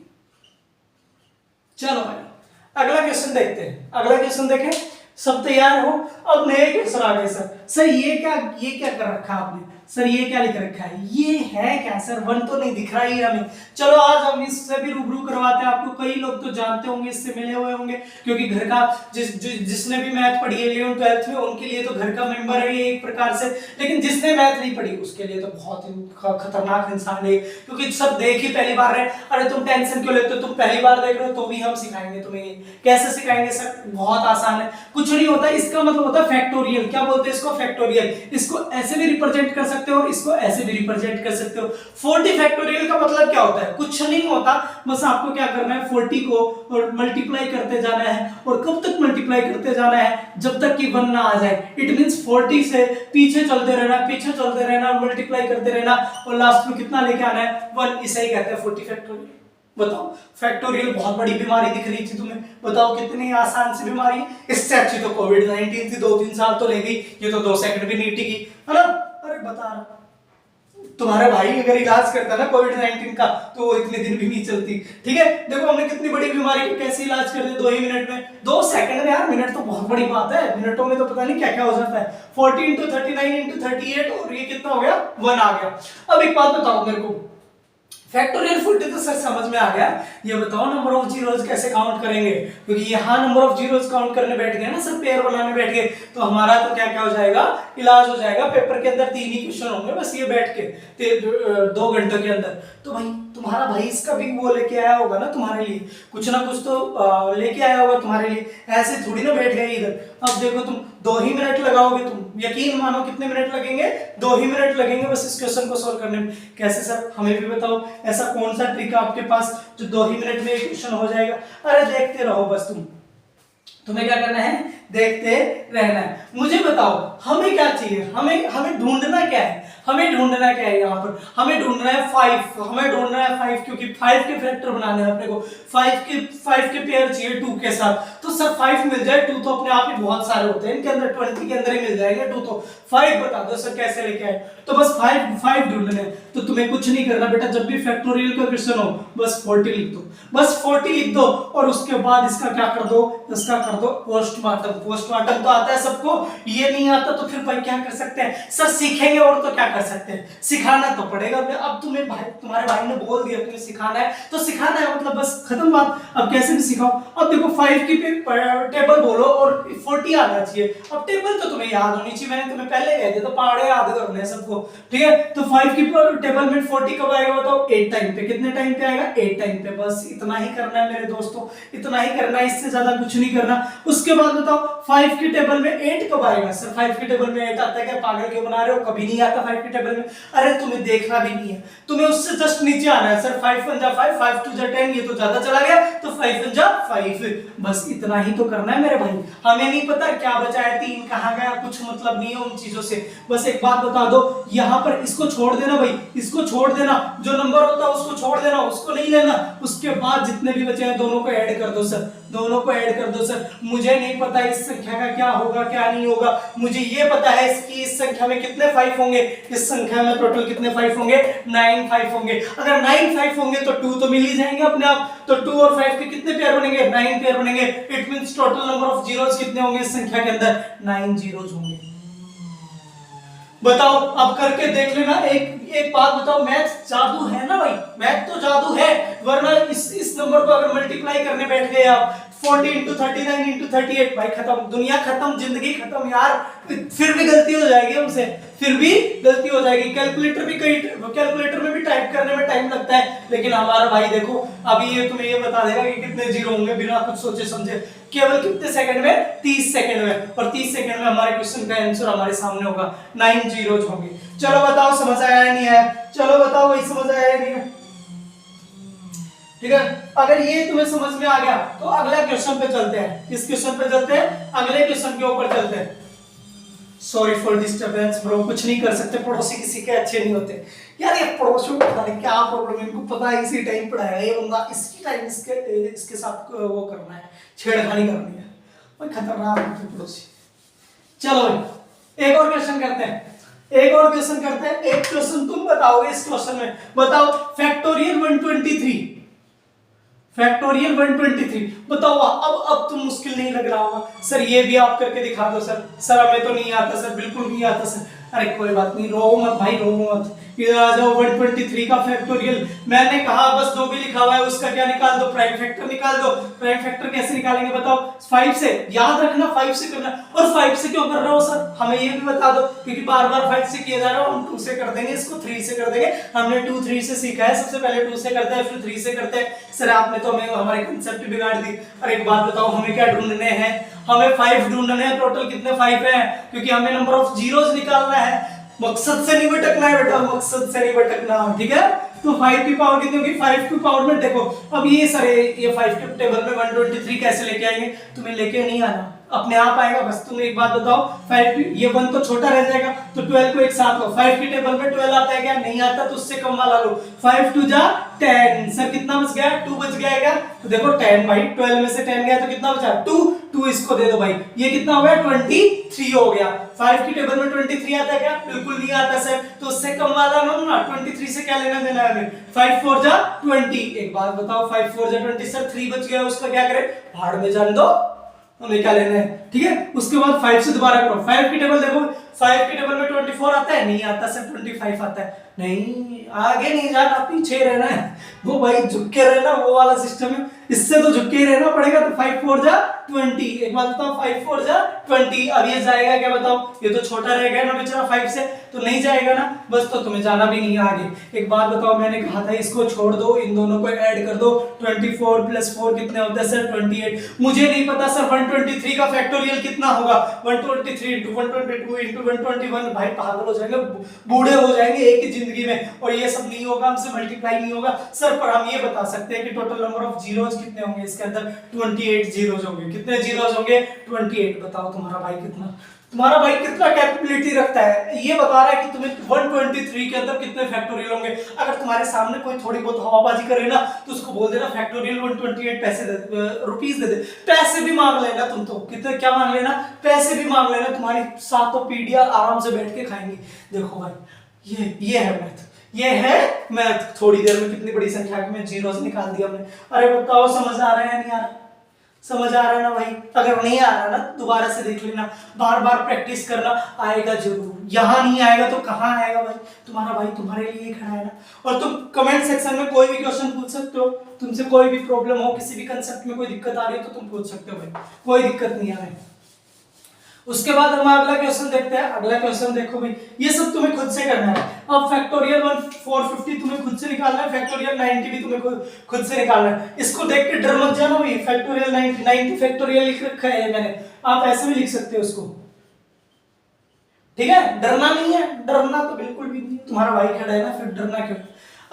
चलो भाई अगला क्वेश्चन देखते हैं। अगला क्वेश्चन देखें, सब तैयार हो? अब नए क्वेश्चन आ गए सर ये क्या कर रखा है आपने? सर ये क्या लिख रखा है? ये है क्या सर? वन तो नहीं दिख रहा ही हमें। चलो आज हम इससे भी रूबरू करवाते हैं आपको। कई लोग तो जानते होंगे, इससे मिले हुए होंगे, क्योंकि घर का जिसने भी मैथ पढ़ी है 11th 12th में, उनके लिए तो घर का मेंबर है ये एक प्रकार से। लेकिन जिसने मैथ नहीं पढ़ी उसके लिए तो बहुत ही खतरनाक इंसान है, क्योंकि सब देख ही पहली बार रहे। अरे तुम टेंशन क्यों लेते हो, तुम पहली बार देख रहे हो तो भी हम सिखाएंगे तुम्हें। कैसे सिखाएंगे सर? बहुत आसान है, कुछ नहीं होता। इसका मतलब होता है फैक्टोरियल। क्या बोलते हैं इसको? फैक्टोरियल। इसको ऐसे भी रिप्रेजेंट कर सकते हो और इसको ऐसे भी रिप्रेजेंट कर सकते हो। 40 फैक्टोरियल का मतलब क्या होता है? कुछ नहीं होता, बस आपको क्या करना है, 40 को और मल्टीप्लाई करते जाना है। और कब तक मल्टीप्लाई करते जाना है? जब तक कि 1 ना आ जाए। इट मींस 40 से पीछे चलते रहना, पीछे चलते रहना, मल्टीप्लाई करते रहना, और लास्ट में कितना लेके आना है? 1। इसे ही कहते हैं 40 फैक्टोरियल। बताओ, फैक्टोरियल बहुत बड़ी बीमारी दिख रही थी तुम्हें, बताओ कितनी आसान सी बीमारी। इससे अच्छी तो कोविड-19 थी, 2-3 साल तो ले गई, ये तो 2 सेकंड भी नहीं टिकी, है ना? अरे बता रहा, तुम्हारा भाई अगर इलाज करता ना कोविड-19 का तो वो इतने दिन भी नहीं चलती। ठीक है, देखो हमने कितनी बड़ी बीमारी को कैसे इलाज कर दिया 2 ही मिनट में, 2 सेकंड में। यार मिनट तो बहुत बड़ी बात है, मिनटों में तो पता नहीं क्या क्या हो जाता है। 40 × 39 × 38, और ये कितना हो गया? 1 आ गया। अब एक बात बताओ मेरे को, फैक्टोरियल 40 तो सर समझ में आ गया, ये बताओ नंबर ऑफ जीरोस कैसे काउंट करेंगे? क्योंकि यहाँ नंबर ऑफ जीरोस काउंट करने बैठ गए ना सर, पेयर बनाने बैठ गए, तो हमारा तो क्या क्या हो जाएगा? इलाज हो जाएगा। पेपर के अंदर 3 ही क्वेश्चन होंगे बस, ये बैठ के 2 घंटों के अंदर। तो भाई तुम्हारा भाई इसका भी वो लेके आया होगा ना तुम्हारे लिए, कुछ ना कुछ तो लेके आया होगा तुम्हारे लिए, ऐसे थोड़ी ना बैठ गए इधर। अब देखो तुम 2 ही मिनट लगाओगे, तुम यकीन मानो कितने मिनट लगेंगे? 2 ही मिनट लगेंगे बस इस क्वेश्चन को सोल्व करने में। कैसे सर, हमें भी बताओ, ऐसा कौन सा ट्रिक है आपके पास जो 2 ही मिनट में क्वेश्चन हो जाएगा? अरे देखते रहो बस, तुम्हें क्या करना है? देखते रहना है। मुझे बताओ हमें क्या चाहिए? हमें ढूंढना क्या है? हमें ढूंढना क्या है यहाँ पर? हमें ढूंढना है 5। हमें ढूंढना है 5, क्योंकि 5 के फैक्टर बनाने हैं अपने को। 5 के पेयर चाहिए 2 के साथ। तो सर 5 मिल जाए, 2 तो अपने आप ही बहुत सारे होते हैं, इनके अंदर 20 के अंदर ही मिल जाएंगे 2 तो। 5 बता दो सर कैसे लेके आए? तो बस 5 ढूंढने। तो तुम्हें कुछ नहीं करना बेटा, जब भी फैक्टोरियल का क्वेश्चन हो बस 40 लिख दो, बस 40 लिख दो, और उसके बाद इसका क्या कर दो? इसका कर दो पोस्टमार्टम। पोस्टमार्टम तो आता है सबको, ये नहीं आता तो फिर भाई क्या कर सकते हैं सर? सीखेंगे और तो क्या कर सकते हैं, सिखाना तो पड़ेगा। अब तुम्हारे भाई ने बोल दिया तुम्हें सिखाना है तो सिखाना है, मतलब बस खत्म बात। अब कैसे भी सिखाओ। अब देखो 5 की टेबल बोलो और 40 आना चाहिए। अब टेबल तो तुम्हें याद होनी चाहिए, मैंने तुम्हें पहले कह दिया, तो पहाड़े याद करने सबको। ठीक है, तो 5 की टेबल में 40 कब आएगा बताओ? 8 टाइम पे। कितने टाइम पे आएगा? 8 टाइम पे। बस इतना ही करना है मेरे दोस्तों, इतना ही करना है, इससे ज्यादा कुछ नहीं करना। उसके बाद बताओ 5 की टेबल में 8 कब आएगा? सर 5 की टेबल में 8 आता है क्या? पागल क्यों बना रहे हो? कभी नहीं आता 5 की टेबल में। अरे तुम्हें देखना भी नहीं है, तुम्हें उससे जस्ट नीचे आना है। सर 5 1 जा 5, 5 2 जा 10, ये तो ज्यादा चला गया, तो 5 1 जा 5। बस इतना ही तो करना है मेरे भाई। हमें नहीं पता क्या बचा है, 3 कहां गया, कुछ मतलब नहीं है उन चीजों से। बस एक बात बता दो, यहां पर इसको छोड़ देना भाई, इसको छोड़ देना, जो नंबर होता है उसको छोड़ देना, उसको नहीं लेना। उसके बाद जितने भी बचे हैं दोनों को ऐड कर दो सर, दोनों को ऐड कर दो सर। मुझे नहीं पता इस संख्या का क्या होगा क्या नहीं होगा, मुझे ये पता है इसकी इस संख्या में कितने 5 होंगे, इस संख्या में टोटल कितने 5 होंगे? 9 5 होंगे। अगर 9 5 होंगे तो 2 तो मिल ही जाएंगे अपने आप। तो 2 और 5 के कितने पेयर बनेंगे? 9 पेयर बनेंगे। It means total number of zeros कितने होंगे इस संख्या के अंदर? 9 जीरोस होंगे। बताओ, अब करके देख लेना। एक बात बताओ, मैथ जादू है ना भाई, मैथ तो जादू है, वरना इस नंबर को अगर मल्टीप्लाई करने बैठ गए आप 40 इंटू 39 इंटू 38 भाई खत्म, दुनिया खत्म, जिंदगी खत्म यार। फिर भी गलती हो जाएगी हमसे, फिर भी गलती हो जाएगी। कैलकुलेटर में भी टाइप करने में टाइम लगता है, लेकिन हमारा भाई देखो अभी ये तुम्हें ये बता देगा कि कितने जीरो होंगे बिना कुछ सोचे समझे, केवल कितने सेकंड में, 30 सेकंड में। और 30 सेकंड में हमारे क्वेश्चन का आंसर हमारे सामने होगा, 9 जीरोज होंगे। चलो बताओ समझ आया या नहीं आया, चलो बताओ वही समझ आया या नहीं है, ठीक है। अगर ये तुम्हें समझ में आ गया तो अगला क्वेश्चन पे चलते हैं। किस क्वेश्चन पे चलते हैं? अगले क्वेश्चन के ऊपर चलते हैं। सॉरी फॉर डिस्टरबेंस ब्रो, कुछ नहीं कर सकते, पड़ोसी किसी के अच्छे नहीं होते यार। ये पड़ोसियों को पता नहीं क्या प्रॉब्लम है, इनको पता है इसी टाइम पढ़ाया ये बंदा, इसी टाइम इसके साथ वो करना है, छेड़खानी करनी है, भाई खतरनाक है पड़ोसी। चलो एक और क्वेश्चन करते हैं, एक और क्वेश्चन करते हैं। एक क्वेश्चन तुम बताओगे इस क्वेश्चन में, बताओ फैक्टोरियल 123, फैक्टोरियल 123 बताओ। अब तुम मुश्किल नहीं लग रहा होगा, सर ये भी आप करके दिखा दो सर, सर हमें तो नहीं आता सर, बिल्कुल नहीं आता सर। अरे कोई बात नहीं, रो मत भाई, रो मत, इधर आ जाओ। 123 का फैक्टोरियल मैंने कहा बस जो भी लिखा हुआ है उसका क्या निकाल दो, प्राइम फैक्टर निकाल दो। प्राइम फैक्टर कैसे निकालेंगे बताओ? 5 से, याद रखना 5 से करना। और 5 से क्यों कर रहे हो सर, हमें ये भी बता दो, क्योंकि बार बार 5 से किया जा रहा है, हम 2 से कर देंगे, इसको 3 से कर देंगे। हमने 2 3 से सीखा है, सबसे पहले 2 से करते हैं फिर 3 से करते हैं। सर आपने तो हमें हमारे कांसेप्ट बिगाड़ दी। और एक बात बताओ, हमें क्या ढूंढने हैं? हमें 5 ढूंढने हैं, टोटल कितने 5 हैं, क्योंकि हमें नंबर ऑफ जीरोस निकालना है। मकसद से नहीं भटकना है बेटा, मकसद से नहीं भटकना, ठीक है। तो 5 की पावर कितनी होगी? 5 की पावर में देखो, अब ये सर ये 5 के टेबल में 123 कैसे लेके आएंगे? तुम्हें लेके नहीं आना, अपने आप आएगा। बस तुम एक बात बताओ, 5 ये 1 तो छोटा रह जाएगा, तो 12 को एक साथ लो। 5 की टेबल में 12 आता है क्या? नहीं आता, तो उससे कम वाला लो। 5 2 जा 10, सर कितना बच गया? 2 बच गया क्या? तो देखो 10 भाई, 12 में से 10 गया तो कितना बचा? 2 2 इसको दे दो भाई, ये कितना हो गया? 23 हो गया। 5 की टेबल में 23 आता है क्या? बिल्कुल नहीं आता सर, तो उससे कम वाला लो ना। 23 से क्या लेना देना है हमें? 5 4 जा 20। एक बात बताओ, 5 4 जा 20, सर 3 बच गया, उसका क्या करें? भाड़ में जान दो, हमें क्या लेना है, ठीक है। उसके बाद 5 से दोबारा करो। 5 की टेबल देखो, 5 की टेबल में 24 आता है? नहीं आता सर, 25 आता है। नहीं, आगे नहीं जाना, पीछे रहना है, वो भाई झुक के रहना, वो वाला सिस्टम है, इससे तो झुक के रहना पड़ेगा। तो 5 4 जा 20, एक बात बताओ, 5 4 जा 20, अब ये जाएगा क्या बताओ? ये तो छोटा रह गया ना बेचारा 5 से, तो नहीं जाएगा ना, बस तो तुम्हें जाना भी नहीं है आगे। एक बात बताओ, मैंने कहा था इसको छोड़ दो, इन दोनों को ऐड कर दो। 24 + 4 कितने होते हैं सर? 28। मुझे नहीं पता सर 123 का फैक्टोरियल कितना होगा। 123 * 122 * 121, भाई पागल हो जाएंगे, बूढ़े हो जाएंगे एक ही जिंदगी में, और ये सब नहीं होगा, हमसे मल्टीप्लाई नहीं होगा सर। पर हम ये बता सकते हैं कि टोटल नंबर ऑफ जीरोज कितने होंगे इसके अंदर? 28 जीरोज होंगे। कितने जीरोज होंगे? 28। बताओ तुम्हारा भाई कितना कैपेबिलिटी रखता है, ये बता रहा है कि तुम्हें 123 के अंदर कितने फैक्टोरियल होंगे। अगर तुम्हारे सामने कोई थोड़ी बहुत हवाबाजी करे ना, तो उसको बोल देना फैक्टोरियल 128 पैसे दे, रुपीस दे दे। पैसे भी मांग लेना तुम, तो कितने क्या मांग लेना? पैसे भी मांग लेना, तुम्हारी सातों पीढ़ियां आराम से बैठ के खाएंगी। देखो भाई, ये है मैथ, ये है मैथ। थोड़ी देर में कितनी बड़ी संख्या में जीरोस निकाल दिया हमने। अरे बताओ समझ आ रहा है या नहीं आ रहा? समझ आ रहा है ना भाई? अगर नहीं आ रहा ना, दोबारा से देख लेना, बार बार प्रैक्टिस करना, आएगा जरूर। यहाँ नहीं आएगा तो कहाँ आएगा भाई? तुम्हारा भाई तुम्हारे लिए खड़ा है ना। और तुम कमेंट सेक्शन में कोई भी क्वेश्चन पूछ सकते हो, तुमसे कोई भी प्रॉब्लम हो, किसी भी कंसेप्ट में कोई दिक्कत आ रही है तो तुम पूछ सकते हो भाई, कोई दिक्कत नहीं आ रही। उसके बाद हम अगला क्वेश्चन देखते हैं। अगला क्वेश्चन देखो भाई, ये सब तुम्हें खुद से करना है। अब फैक्टोरियल 450 तुम्हें खुद से निकालना है, फैक्टोरियल 90 भी तुम्हें खुद से निकालना है। इसको देख के डर मत जाना भाई, फैक्टोरियल 90 फैक्टोरियल लिख रखा है मैंने, आप ऐसे भी लिख सकते हो उसको, ठीक है। डरना नहीं है, डरना तो बिल्कुल भी नहीं, तुम्हारा भाई खड़ा है ना, फिर डरना क्यों?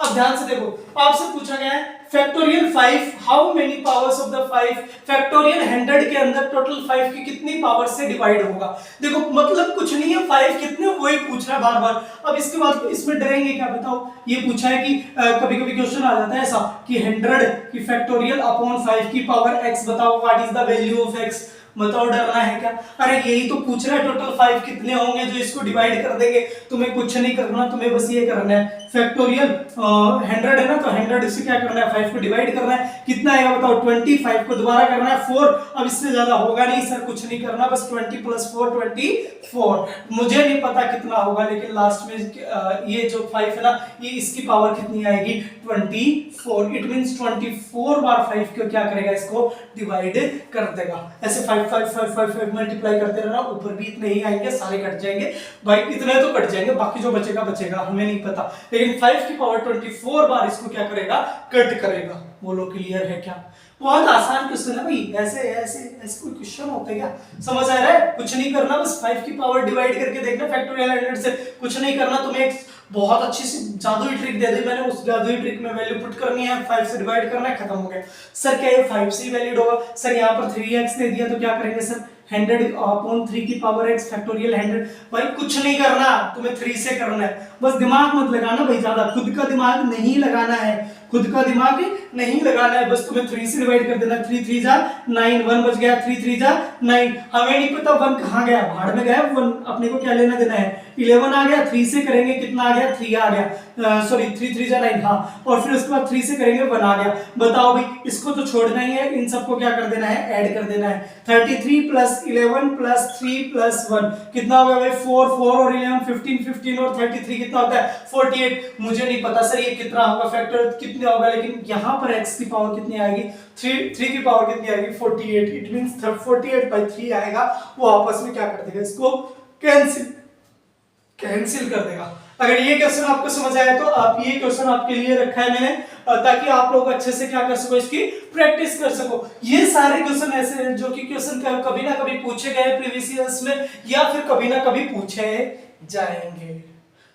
अब ध्यान से देखो, आपसे पूछा गया है factorial 5, how many powers of the 5? Factorial 100 के अंदर टोटल 5 की कितनी पावर से डिवाइड होगा? देखो मतलब कुछ नहीं है, 5 कितने वही पूछ रहा है बार बार। अब इसके बाद इसमें डरेंगे क्या बताओ? ये पूछा है कि कभी कभी क्वेश्चन आ जाता है ऐसा कि 100 की फैक्टोरियल अपॉन 5 की पावर x, बताओ what is the value of x? बताओ डरना है क्या? अरे यही तो पूछ रहा है, टोटल 5 कितने होंगे जो इसको डिवाइड कर देंगे। तुम्हें कुछ नहीं करना, तुम्हें बस ये करना है फैक्टोरियल 100 है ना, तो 100 से क्या करना है 5 को डिवाइड करना है। कितना आएगा बताओ 25 को दोबारा करना है 4। अब इससे ज्यादा होगा नहीं सर, कुछ नहीं करना, बस 20 + 4 24। मुझे नहीं पता कितना होगा, लेकिन लास्ट में ये जो 5 है ना, ये इसकी पावर कितनी आएगी 24। इट मींस 24 बार 5 को क्या करेगा, इसको डिवाइड कर देगा। ऐसे 5 5 5 5 5 मल्टीप्लाई करते रहना, ऊपर भी इतने ही आएंगे, सारे कट जाएंगे भाई, इतने तो कट जाएंगे, बाकी जो बचेगा बचेगा, हमें नहीं पता। लेकिन 5 की पावर 24 बार इसको क्या करेगा, कट करेगा। बोलो क्लियर है क्या? बहुत आसान क्वेश्चन है भाई, ऐसे ऐसे ऐसे कोई क्वेश्चन होता है क्या? समझ आ रहा है? कुछ नहीं करना, बस 5 की पावर डिवाइड करके देखना फैक्टोरियल 100 से, कुछ नहीं करना। तुम्हें एक बहुत अच्छी सी जादुई ट्रिक दे दी मैंने, उस जादुई ट्रिक में वैल्यू पुट करनी है, 5 से डिवाइड करना है, खत्म हो गया। सर क्या ये 5 से ही वैलिड होगा? सर यहाँ पर 3x दे दिया तो क्या करेंगे सर, 100/3 की पावर x फैक्टोरियल 100। भाई कुछ नहीं करना, तुम्हें 3 से करना है, बस दिमाग मत लगाना भाई ज्यादा, खुद का दिमाग नहीं लगाना है, खुद का दिमाग नहीं लगाना है, बस तुम्हें 3 से डिवाइड कर देना। 3 3 जा 9, 1 बच गया, 3 3 जा 9। हमें नहीं पता 1 कहाँ गया, भाड़ में गया 1, अपने को क्या लेना देना है, 11 आ गया। 3 से करेंगे कितना आ गया, 3 आ गया, सॉरी 3 3 जा 9, हाँ। और फिर उसके बाद 3 से करेंगे 1 आ गया। बताओ भाई, इसको तो छोड़ना ही है, इन सबको क्या कर देना है, ऐड कर देना है। 33 + 11 + 3 + 1 कितना होगा भाई, 4 4 और 11 15 15 और 33 कितना होता है 48। मुझे नहीं पता सर ये कितना होगा, फैक्टर कितना होगा, लेकिन यहाँ पर x की पावर कितनी आएगी, 3 की पावर कितनी आएगी 48। इट मींस 48/3 आएगा, वो आपस में क्या कर देगा, इसको कैंसिल कर देगा। अगर ये क्वेश्चन आपको समझ आया तो आप ये क्वेश्चन आपके लिए रखा है मैंने, ताकि आप लोग अच्छे से क्या कर सको, इसकी प्रैक्टिस कर सको। ये सारे क्वेश्चन ऐसे हैं जो कि क्वेश्चन कभी ना कभी पूछे गए प्रीवियस ईयर्स में, या फिर कभी ना कभी पूछे जाएंगे।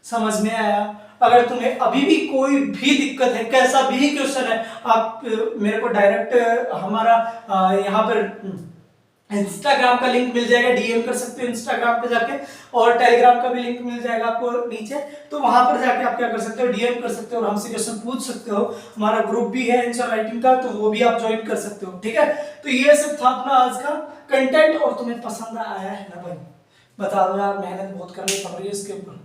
समझ में आया? अगर तुम्हें अभी भी कोई भी दिक्कत है, कैसा भी क्वेश्चन है, आप मेरे को डायरेक्ट हमारा यहाँ पर इंस्टाग्राम का लिंक मिल जाएगा, डीएम कर सकते हो इंस्टाग्राम पे जाके, और टेलीग्राम का भी लिंक मिल जाएगा आपको नीचे, तो वहां पर जाके आप क्या कर सकते हो, डीएम कर सकते हो और हमसे क्वेश्चन पूछ सकते हो। हमारा ग्रुप भी है आंसर राइटिंग का, तो वो भी आप ज्वाइन कर सकते हो, ठीक है। तो ये सब था अपना आज का कंटेंट, और तुम्हें पसंद आया है ना भाई? बता दो यार, मेहनत बहुत करनी पड़ रही है इसके ऊपर,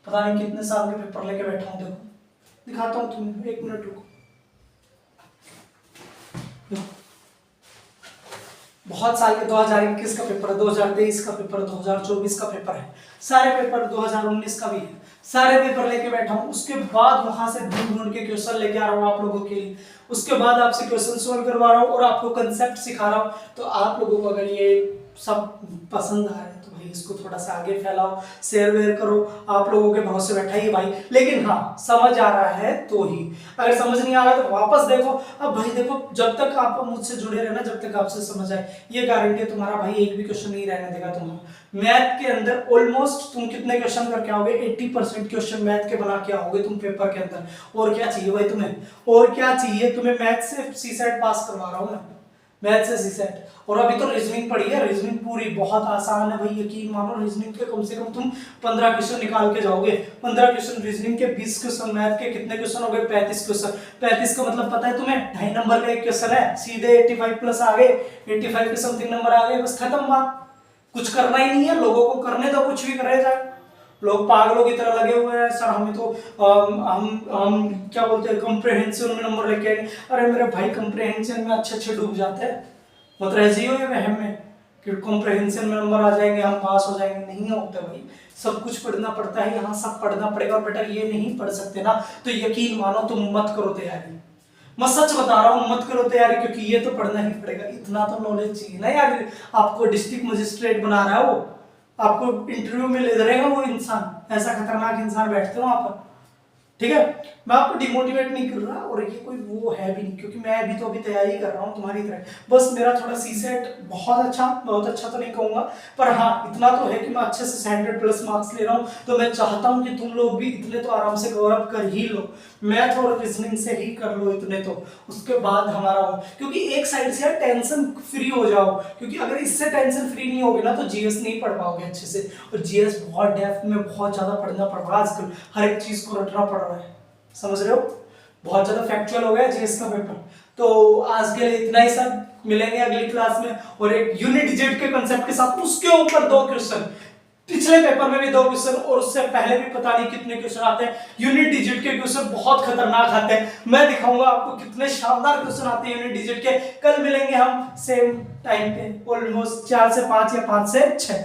पता नहीं कितने साल के पेपर लेके बैठा हूँ। देखो दिखाता हूँ तुम्हें, 1 मिनट रुको। बहुत साल के 2021 का पेपर है, 2023 का पेपर है, 2024 का पेपर है, सारे पेपर 2019 का भी है, सारे पेपर लेके बैठा हूँ। उसके बाद वहां से ढूंढ के क्वेश्चन लेके आ रहा हूँ आप लोगों के लिए, उसके बाद आपसे क्वेश्चन सोल्व करवा रहा हूँ और आपको कंसेप्ट सिखा रहा हूँ। तो आप लोगों को अगर ये सब पसंद आए तो भाई इसको थोड़ा सा आगे फैलाओ, शेयर वेयर करो, आप लोगों के भरोसे बैठा ही भाई। लेकिन हाँ, समझ आ रहा है तो ही, अगर समझ नहीं आ रहा तो वापस देखो। अब भाई देखो, जब तक आप मुझसे जुड़े रहना, जब तक आपसे समझ आए, ये गारंटी है तुम्हारा भाई एक भी क्वेश्चन नहीं रहने देगा तुम्हारा। मैथ के अंदर ऑलमोस्ट तुम कितने क्वेश्चन करके आओगे, 80% क्वेश्चन मैथ के बना के आओगे तुम पेपर के अंदर। और क्या चाहिए भाई तुम्हें, और क्या चाहिए तुम्हें? मैथ से सीसेट पास करवा रहा हूँ मैं, मैथ से सीसेट। और अभी तो रीजनिंग पढ़ी है, रीजनिंग पूरी बहुत आसान है भाई, यकीन मानो। रीजनिंग के कम से कम तुम 15 क्वेश्चन निकाल के जाओगे, 15 क्वेश्चन रीजनिंग के, 20 क्वेश्चन मैथ के, कितने क्वेश्चन हो गए 35 क्वेश्चन। 35 का मतलब पता है तुम्हें, 2.5 नंबर का एक क्वेश्चन है, सीधे 85+ आ गए, 85 के समथिंग नंबर आ गए, बस खत्म बात। कुछ करना ही नहीं है, लोगों को करने दो, कुछ भी करे जाए। लोग पागलों की तरह लगे हुए हैं, सर हमें तो हम क्या बोलते हैं, कंप्रेहेंशन में नंबर लेके आएंगे। अरे मेरे भाई, कंप्रेहेंशन में अच्छे डूब जाते हैं, मत रह जाइए वहम में कि कंप्रेहेंशन में नंबर आ जाएंगे, हम पास हो जाएंगे। नहीं होता भाई, सब कुछ पढ़ना पड़ता है, यहाँ सब पढ़ना पड़ेगा। और बेटा ये नहीं पढ़ सकते ना, तो यकीन मानो तुम मत करो तैयारी, मैं सच बता रहा हूँ, मत करो तैयारी, क्योंकि ये तो पढ़ना ही पड़ेगा। इतना तो नॉलेज चाहिए ना यार। आपको डिस्ट्रिक्ट मजिस्ट्रेट बना रहा है वो, आपको इंटरव्यू में ले जाएगा वो इंसान, ऐसा खतरनाक इंसान बैठते हो वहां पर, ठीक है। मैं आपको डिमोटिवेट नहीं कर रहा, और ये कोई वो है भी नहीं, क्योंकि मैं भी तो अभी तैयारी कर रहा हूँ तुम्हारी तरह। बस मेरा थोड़ा सीसेट बहुत अच्छा तो नहीं कहूंगा, पर हाँ इतना तो है कि मैं अच्छे से 100+ मार्क्स ले रहा हूँ। तो मैं चाहता हूँ कि तुम लोग भी इतने तो आराम से कवर अप कर ही लो, मैथ और रीजनिंग से ही कर लो इतने तो, उसके बाद हमारा हो। क्योंकि एक साइड से यार टेंशन फ्री हो जाओ, क्योंकि अगर इससे टेंशन फ्री नहीं होगे ना, तो जीएस नहीं पढ़ पाओगे अच्छे से। और जीएस बहुत डेप्थ में बहुत ज्यादा पढ़ना पड़ रहा है आजकल, हर एक चीज को रटना पड़ रहा है, समझ रहे हो? बहुत ज्यादा फैक्चुअल हो गया जीएस का पेपर। तो आज के लिए इतना ही सब, मिलेंगे अगली क्लास में और एक यूनिट डिजिट के कंसेप्ट के साथ, उसके ऊपर 2 क्वेश्चन। पिछले पेपर में भी 2 क्वेश्चन और उससे पहले भी पता नहीं कितने क्वेश्चन आते हैं। यूनिट डिजिट के क्वेश्चन बहुत खतरनाक आते हैं, मैं दिखाऊंगा आपको कितने शानदार क्वेश्चन आते हैं यूनिट डिजिट के। कल मिलेंगे हम सेम टाइम पे, ऑलमोस्ट 4 से 5 या 5 से 6।